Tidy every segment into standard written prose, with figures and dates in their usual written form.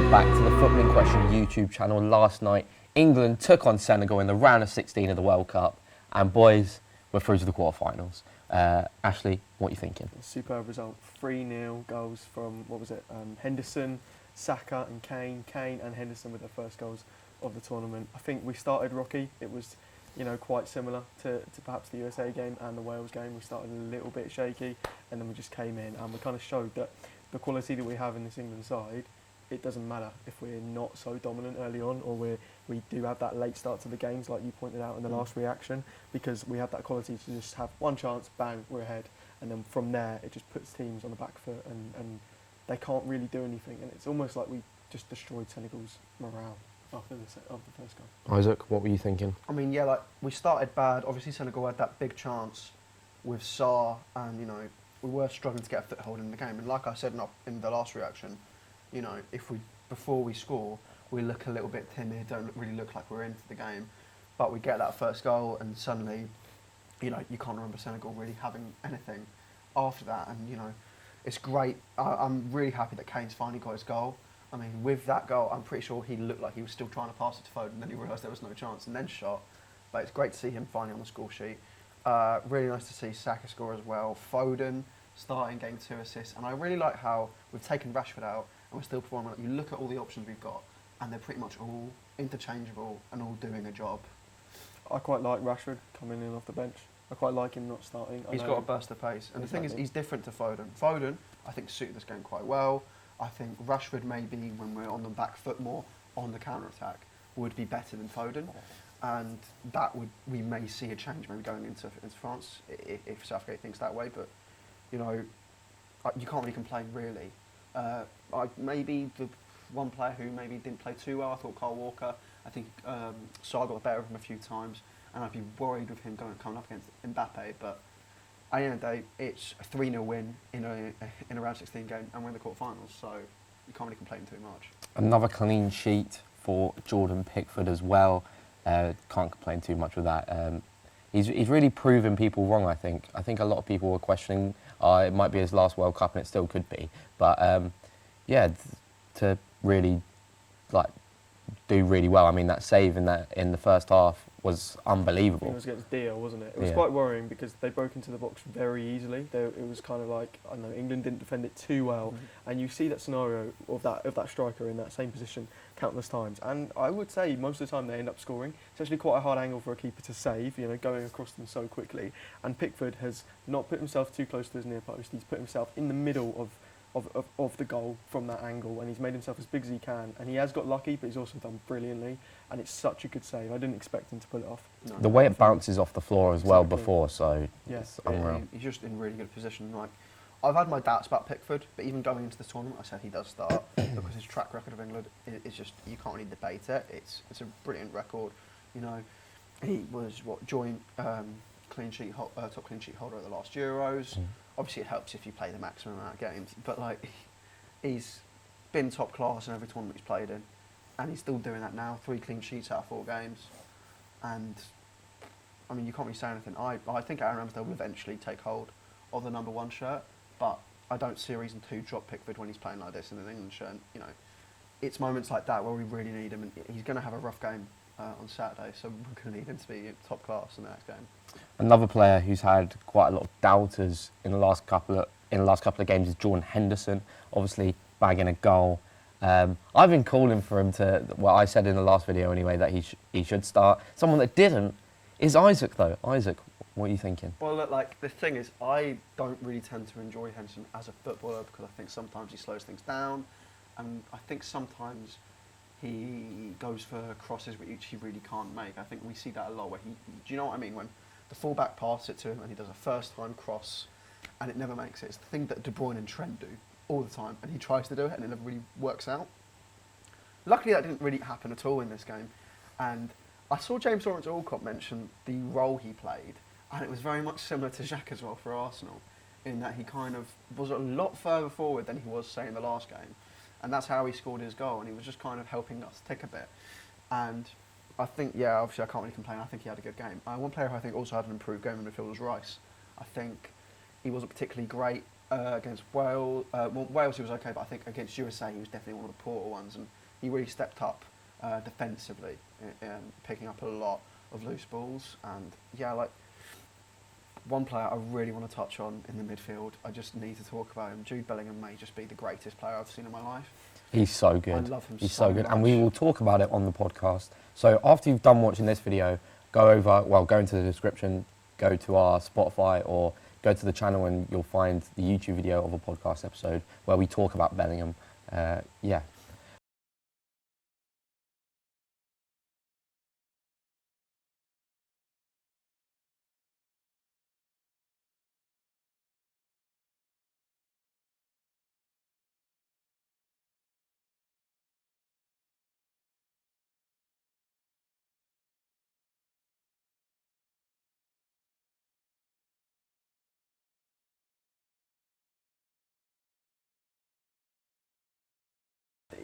welcome back to the Footballing Question YouTube channel. Last night, England took on Senegal in the round of 16 of the World Cup, and boys, we're through to the quarterfinals. Ashley, what are you thinking? Superb result. 3-0 goals from, Henderson, Saka and Kane. Kane and Henderson with their first goals of the tournament. I think we started rocky. It was, quite similar to perhaps the USA game and the Wales game. We started a little bit shaky, and then we just came in and we kind of showed that the quality that we have in this England side, it doesn't matter if we're not so dominant early on, or we do have that late start to the games, like you pointed out in the last reaction, because we have that quality to just have one chance, bang, we're ahead, and then from there it just puts teams on the back foot, and they can't really do anything, and it's almost like we just destroyed Senegal's morale after the first goal. Isaac, what were you thinking? I mean, yeah, we started bad. Obviously, Senegal had that big chance with Sarr, and we were struggling to get a foothold in the game. And like I said in the last reaction, if before we score, we look a little bit timid, don't really look like we're into the game, but we get that first goal, and suddenly, you can't remember Senegal really having anything after that. And it's great. I'm really happy that Kane's finally got his goal. I mean, with that goal, I'm pretty sure he looked like he was still trying to pass it to Foden, and then he realised there was no chance, and then shot. But it's great to see him finally on the score sheet. Really nice to see Saka score as well. Foden starting, getting 2 assists, and I really like how we've taken Rashford out, and we're still performing. You look at all the options we've got, and they're pretty much all interchangeable and all doing a job. I quite like Rashford coming in off the bench. I quite like him not starting. He's got a burst of pace, and the thing is, he's different to Foden. Foden, I think, suited this game quite well. I think Rashford, maybe when we're on the back foot more on the counter-attack, would be better than Foden, and we may see a change maybe going into France if Southgate thinks that way. But you can't really complain really. Maybe the one player who maybe didn't play too well, I thought Kyle Walker. I think Sarr got the better of him a few times, and I'd be worried with him coming up against Mbappe. But at the end of the day, it's a 3-0 win in a round 16 game, and we're in the quarterfinals, so you can't really complain too much. Another clean sheet for Jordan Pickford as well. Can't complain too much with that. He's really proven people wrong, I think. I think a lot of people were questioning it might be his last World Cup, and it still could be. But to really do really well. I mean, that save in the first half was unbelievable. It was against Dio, wasn't it? It was quite worrying because they broke into the box very easily. It was kind of like, I don't know, England didn't defend it too well, and you see that scenario of that striker in that same position countless times. And I would say most of the time they end up scoring. It's actually quite a hard angle for a keeper to save, going across them so quickly. And Pickford has not put himself too close to his near post. He's put himself in the middle of the goal from that angle, and he's made himself as big as he can, and he has got lucky, but he's also done brilliantly, and it's such a good save. I didn't expect him to pull it off. No. The way it bounces off the floor as well before, so yes, unreal. He's just in really good position. I've had my doubts about Pickford, but even going into this tournament, I said he does start because his track record of England is just, you can't really debate it. It's a brilliant record. He was joint top clean sheet holder at the last Euros. Obviously, it helps if you play the maximum amount of games, but he's been top class in every tournament he's played in, and he's still doing that now. 3 clean sheets out of 4 games, and I mean, you can't really say anything. I think Aaron Ramsdale will eventually take hold of the number 1 shirt, but I don't see a reason to drop Pickford when he's playing like this in an England shirt. It's moments like that where we really need him, and he's going to have a rough game on Saturday, so we're going to need him to be top class in the next game. Another player who's had quite a lot of doubters in the last couple of games is Jordan Henderson, obviously bagging a goal. I've been calling for him to. Well, I said in the last video anyway that he should start. Someone that didn't is Isaac though. Isaac, what are you thinking? Well, look, the thing is, I don't really tend to enjoy Henderson as a footballer because I think sometimes he slows things down, and I think sometimes he goes for crosses which he really can't make. I think we see that a lot where do you know what I mean? When the fullback passes it to him and he does a first-time cross and it never makes it. It's the thing that De Bruyne and Trent do all the time, and he tries to do it and it never really works out. Luckily, that didn't really happen at all in this game. And I saw James Lawrence-Alcott mention the role he played, and it was very much similar to Xhaka as well for Arsenal, in that he kind of was a lot further forward than he was, say, in the last game. And that's how he scored his goal, and he was just kind of helping us tick a bit. And I think, obviously I can't really complain. I think he had a good game. One player who I think also had an improved game in midfield was Rice. I think he wasn't particularly great against Wales. Wales he was okay, but I think against USA he was definitely one of the poorer ones. And he really stepped up defensively, picking up a lot of loose balls. And yeah, like one player I really want to touch on in the midfield, I just need to talk about him. Jude Bellingham may just be the greatest player I've seen in my life. He's so good. I love him He's so so good, much. and we will talk about it on the podcast. So after you've done watching this video, go into the description, go to our Spotify or go to the channel, and you'll find the YouTube video of a podcast episode where we talk about Bellingham. Yeah.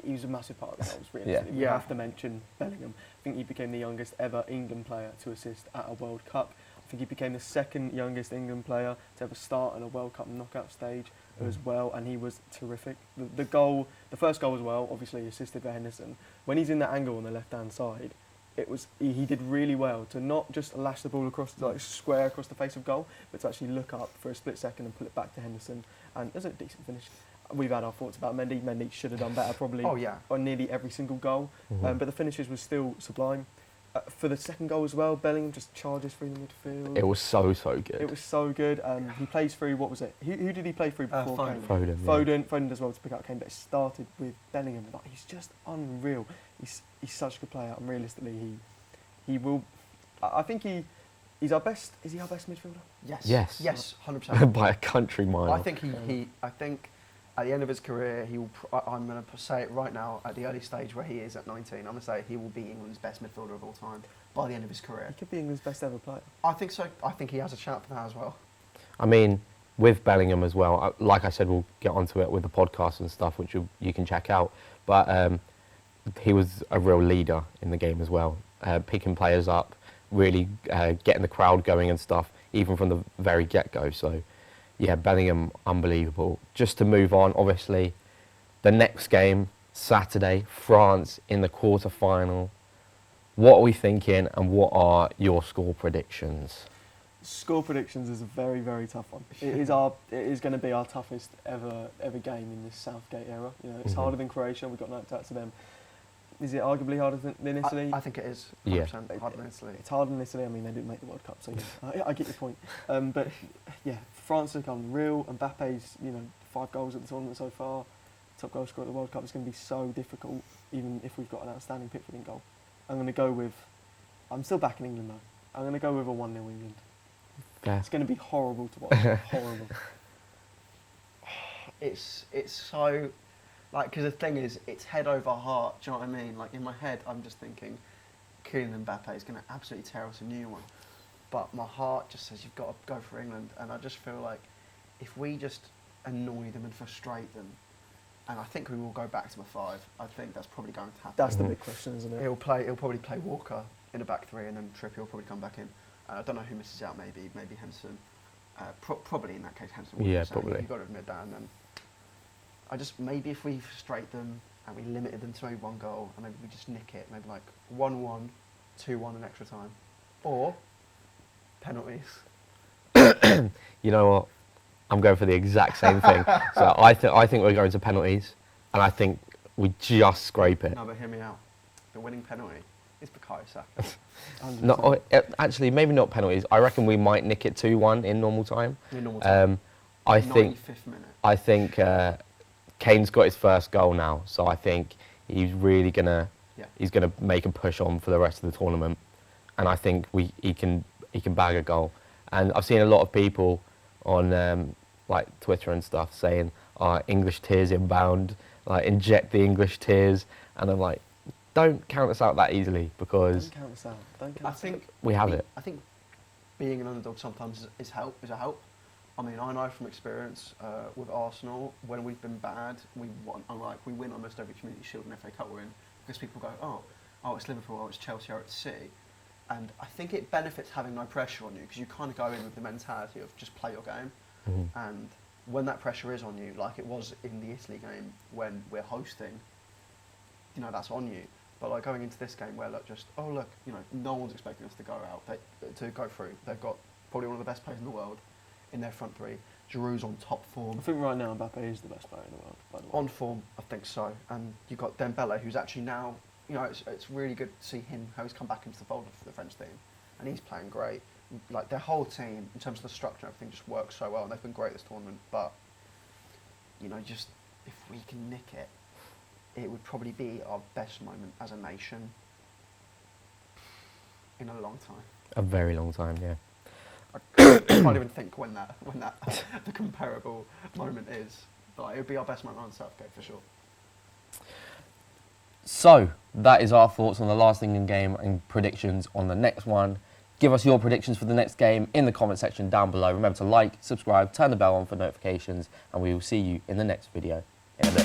He was a massive part of the goals, really. Yeah. We have to mention Bellingham. I think he became the youngest ever England player to assist at a World Cup. I think he became the second youngest England player to ever start at a World Cup knockout stage as well, and he was terrific. The first goal as well, obviously assisted by Henderson. When he's in that angle on the left-hand side, he did really well to not just lash the ball across, like square across the face of goal, but to actually look up for a split second and pull it back to Henderson. And it was a decent finish. We've had our thoughts about Mendy. Mendy should have done better, probably. Oh, yeah. On nearly every single goal. But the finishes was still sublime. For the second goal as well, Bellingham just charges through the midfield. It was so good. It was so good. He plays through, what was it? Who did he play through before Foden. Kane? Foden. Foden does well to pick up Kane, but it started with Bellingham. Like, he's just unreal. He's such a good player, and realistically, he will. I think he's our best. Is he our best midfielder? Yes. Yes, 100%. By a country mile. I think I think at the end of his career, he will. I'm going to say it right now. At the early stage where he is at 19, I'm going to say he will be England's best midfielder of all time by the end of his career. He could be England's best ever player. I think so. I think he has a shout for that as well. I mean, with Bellingham as well, like I said, we'll get onto it with the podcast and stuff, which you can check out. But he was a real leader in the game as well, picking players up, really getting the crowd going and stuff, even from the very get-go. So, yeah, Bellingham, unbelievable. Just to move on, obviously, the next game, Saturday, France in the quarter-final. What are we thinking, and what are your score predictions? Score predictions is a very, very tough one. It is going to be our toughest ever game in this Southgate era. You know, it's harder than Croatia. We got knocked out to them. Is it arguably harder than Italy? I think it is. 100% Yeah. harder than Italy. It's harder than Italy. I mean, they didn't make the World Cup, so yeah, I get your point. But yeah, France have come real. Mbappe's 5 goals at the tournament so far. Top goal scorer at the World Cup. It's going to be so difficult, even if we've got an outstanding Pickford in goal. I'm still backing England though. I'm going to go with a 1-0 England. Yeah. It's going to be horrible to watch. Horrible. It's so, like, because the thing is, it's head over heart. Do you know what I mean? Like, in my head, I'm just thinking, Kylian Mbappe is going to absolutely tear us a new one. But my heart just says you've got to go for England, and I just feel like if we just annoy them and frustrate them, and I think we will go back to a 5. I think that's probably going to happen. That's the big question, isn't it? He'll probably play Walker in a back 3, and then Trippier will probably come back in. I don't know who misses out. Maybe Henderson. Probably in that case Henderson. Yeah, probably. You've got to admit that. And then maybe if we frustrate them and we limited them to maybe 1 goal, and maybe we just nick it, maybe like 1-1, 2-1 in extra time, or penalties. You know what? I'm going for the exact same thing. So I think we're going to penalties, and I think we just scrape it. No, but hear me out. The winning penalty is Bukayo Saka. No, actually, maybe not penalties. I reckon we might nick it 2-1 in normal time. In normal time. I think 95th minute. I think Kane's got his first goal now, so I think he's really gonna make a push on for the rest of the tournament, and I think he can bag a goal. And I've seen a lot of people on like Twitter and stuff saying, English tears inbound, like inject the English tears, and I'm like, don't count us out that easily, because Don't count us out. I think we have it. I think being an underdog sometimes is a help. I mean, I know from experience with Arsenal, when we've been bad, we win almost every Community Shield and FA Cup we're in, because people go, oh, it's Liverpool, oh, it's Chelsea, oh, it's City. And I think it benefits having no pressure on you, because you kind of go in with the mentality of just play your game. Mm-hmm. And when that pressure is on you, like it was in the Italy game when we're hosting, you know, that's on you. But like going into this game where look, you know, no one's expecting us to go out, to go through. They've got probably one of the best players in the world in their front three. Giroud's on top form. I think right now Mbappe is the best player in the world, by the way. On form, I think so. And you've got Dembele, who's actually now, you know, it's really good to see him, how he's come back into the fold for the French team. And he's playing great. Like, their whole team, in terms of the structure and everything, just works so well. And they've been great this tournament. But, you know, just if we can nick it, it would probably be our best moment as a nation in a long time. A very long time, yeah. I can't even think when that the comparable moment is. But it would be our best moment on Southgate for sure. So, that is our thoughts on the last England game and predictions on the next one. Give us your predictions for the next game in the comment section down below. Remember to like, subscribe, turn the bell on for notifications, and we will see you in the next video in a bit.